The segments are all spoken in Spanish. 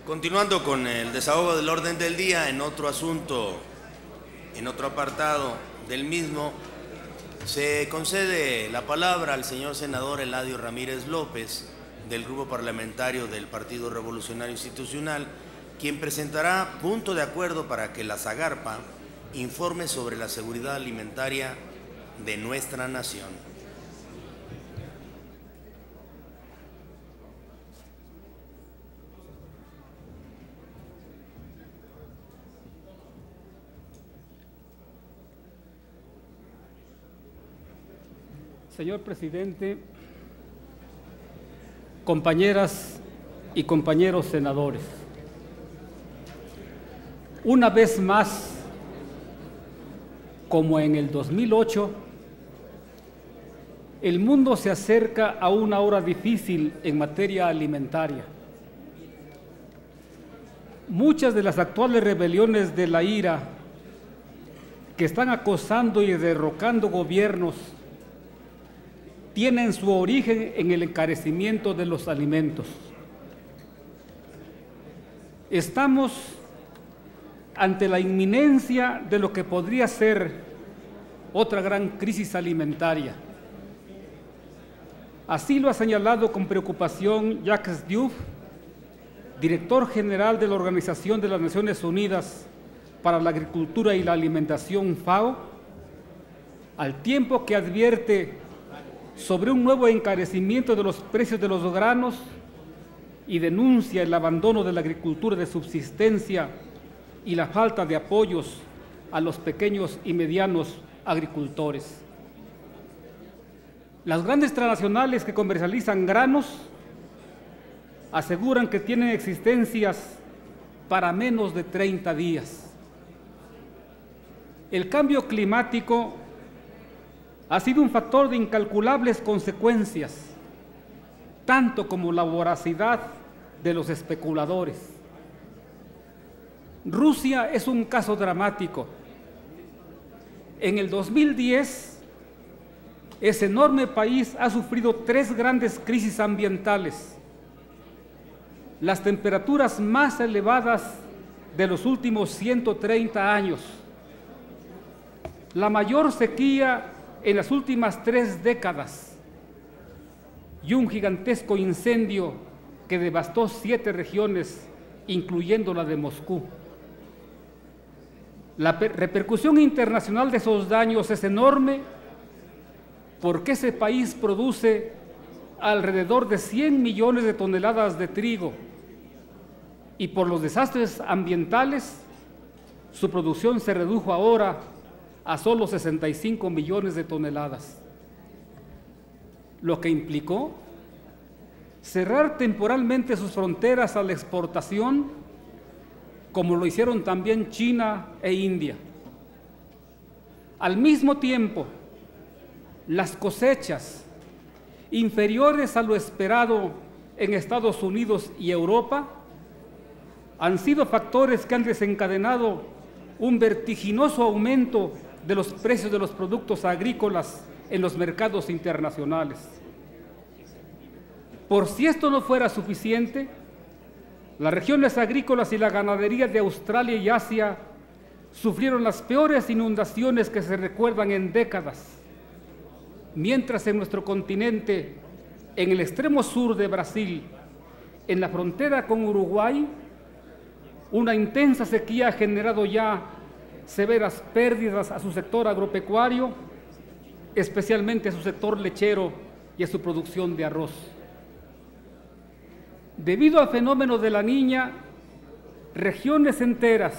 Continuando con el desahogo del orden del día, en otro asunto, en otro apartado del mismo, se concede la palabra al señor senador Eladio Ramírez López, del Grupo Parlamentario del Partido Revolucionario Institucional, quien presentará punto de acuerdo para que la SAGARPA informe sobre la seguridad alimentaria de nuestra nación. Señor presidente, compañeras y compañeros senadores, una vez más, como en el 2008, el mundo se acerca a una hora difícil en materia alimentaria. Muchas de las actuales rebeliones de la IRA que están acosando y derrocando gobiernos tienen su origen en el encarecimiento de los alimentos. Estamos ante la inminencia de lo que podría ser otra gran crisis alimentaria. Así lo ha señalado con preocupación Jacques Diouf, director general de la Organización de las Naciones Unidas para la Agricultura y la Alimentación, FAO, al tiempo que advierte sobre un nuevo encarecimiento de los precios de los granos y denuncia el abandono de la agricultura de subsistencia y la falta de apoyos a los pequeños y medianos agricultores. Las grandes transnacionales que comercializan granos aseguran que tienen existencias para menos de 30 días. El cambio climático ha sido un factor de incalculables consecuencias, tanto como la voracidad de los especuladores. Rusia es un caso dramático. En el 2010, ese enorme país ha sufrido 3 grandes crisis ambientales: las temperaturas más elevadas de los últimos 130 años, la mayor sequía en las últimas 3 décadas y un gigantesco incendio que devastó 7 regiones, incluyendo la de Moscú. La repercusión internacional de esos daños es enorme porque ese país produce alrededor de 100 millones de toneladas de trigo y por los desastres ambientales su producción se redujo ahora a solo 65 millones de toneladas, lo que implicó cerrar temporalmente sus fronteras a la exportación, como lo hicieron también China e India. Al mismo tiempo, las cosechas inferiores a lo esperado en Estados Unidos y Europa han sido factores que han desencadenado un vertiginoso aumento de los precios de los productos agrícolas en los mercados internacionales. Por si esto no fuera suficiente, las regiones agrícolas y la ganadería de Australia y Asia sufrieron las peores inundaciones que se recuerdan en décadas, mientras en nuestro continente, en el extremo sur de Brasil, en la frontera con Uruguay, una intensa sequía ha generado ya severas pérdidas a su sector agropecuario, especialmente a su sector lechero y a su producción de arroz. Debido al fenómeno de la Niña, regiones enteras,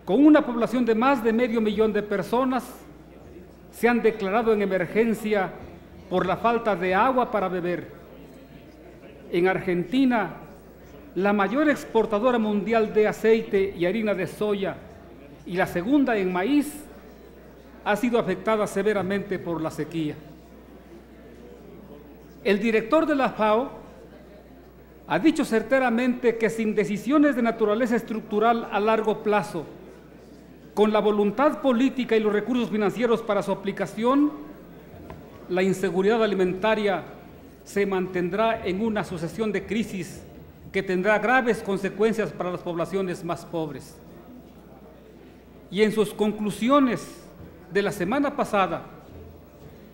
con una población de más de medio millón de personas, se han declarado en emergencia por la falta de agua para beber. En Argentina, la mayor exportadora mundial de aceite y harina de soya y la segunda en maíz, ha sido afectada severamente por la sequía. El director de la FAO ha dicho certeramente que sin decisiones de naturaleza estructural a largo plazo, con la voluntad política y los recursos financieros para su aplicación, la inseguridad alimentaria se mantendrá en una sucesión de crisis que tendrá graves consecuencias para las poblaciones más pobres. Y en sus conclusiones de la semana pasada,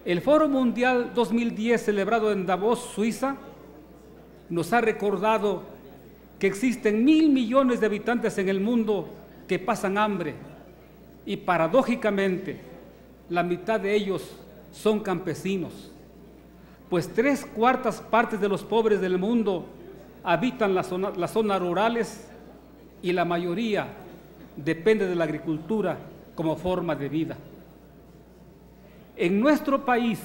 el Foro Mundial 2010 celebrado en Davos, Suiza, nos ha recordado que existen 1.000 millones de habitantes en el mundo que pasan hambre y paradójicamente la mitad de ellos son campesinos, pues 3/4 partes de los pobres del mundo habitan las zonas rurales y la mayoría depende de la agricultura como forma de vida. En nuestro país,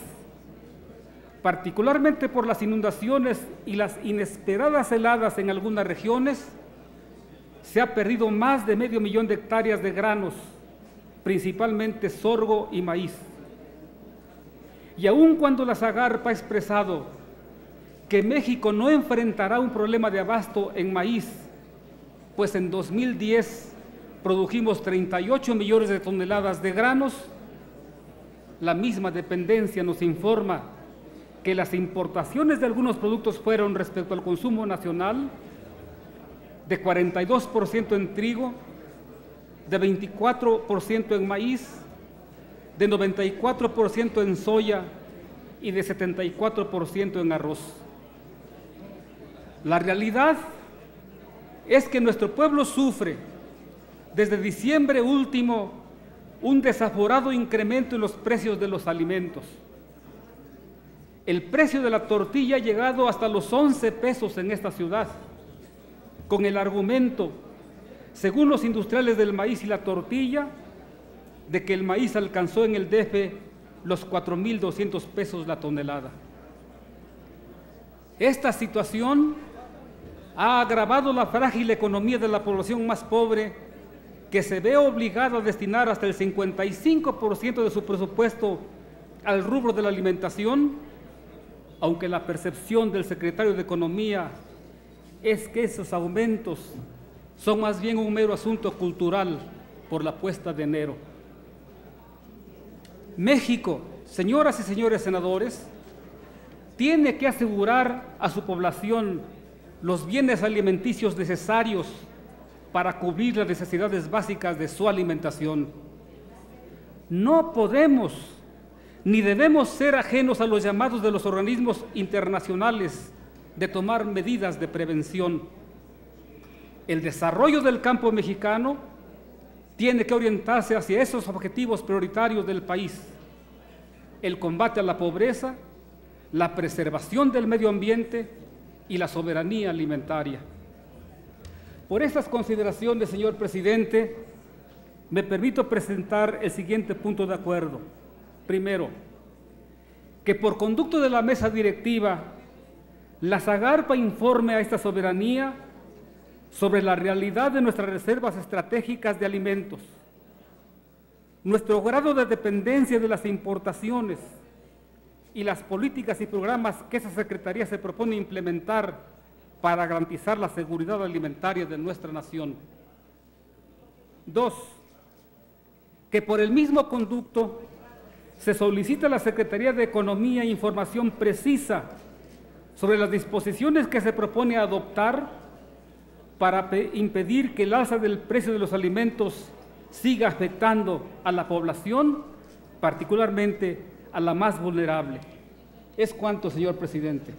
particularmente por las inundaciones y las inesperadas heladas en algunas regiones, se ha perdido más de 500.000 de hectáreas de granos, principalmente sorgo y maíz. Y aun cuando la Zagarpa ha expresado que México no enfrentará un problema de abasto en maíz, pues en 2010 produjimos 38 millones de toneladas de granos, la misma dependencia nos informa que las importaciones de algunos productos fueron respecto al consumo nacional de 42% en trigo, de 24% en maíz, de 94% en soya y de 74% en arroz. La realidad es que nuestro pueblo sufre desde diciembre último un desaforado incremento en los precios de los alimentos. El precio de la tortilla ha llegado hasta los 11 pesos en esta ciudad, con el argumento, según los industriales del maíz y la tortilla, de que el maíz alcanzó en el DF los 4.200 pesos la tonelada. Esta situación ha agravado la frágil economía de la población más pobre, que se ve obligada a destinar hasta el 55% de su presupuesto al rubro de la alimentación, aunque la percepción del secretario de Economía es que esos aumentos son más bien un mero asunto cultural por la puesta de enero. México, señoras y señores senadores, tiene que asegurar a su población los bienes alimenticios necesarios para cubrir las necesidades básicas de su alimentación. No podemos ni debemos ser ajenos a los llamados de los organismos internacionales de tomar medidas de prevención. El desarrollo del campo mexicano tiene que orientarse hacia esos objetivos prioritarios del país: el combate a la pobreza, la preservación del medio ambiente y la soberanía alimentaria. Por estas consideraciones, señor presidente, me permito presentar el siguiente punto de acuerdo. Primero, que por conducto de la mesa directiva, la Zagarpa informe a esta soberanía sobre la realidad de nuestras reservas estratégicas de alimentos, nuestro grado de dependencia de las importaciones y las políticas y programas que esa Secretaría se propone implementar para garantizar la seguridad alimentaria de nuestra nación. Dos, que por el mismo conducto se solicita a la Secretaría de Economía información precisa sobre las disposiciones que se propone adoptar para impedir que el alza del precio de los alimentos siga afectando a la población, particularmente a la más vulnerable. Es cuanto, señor presidente.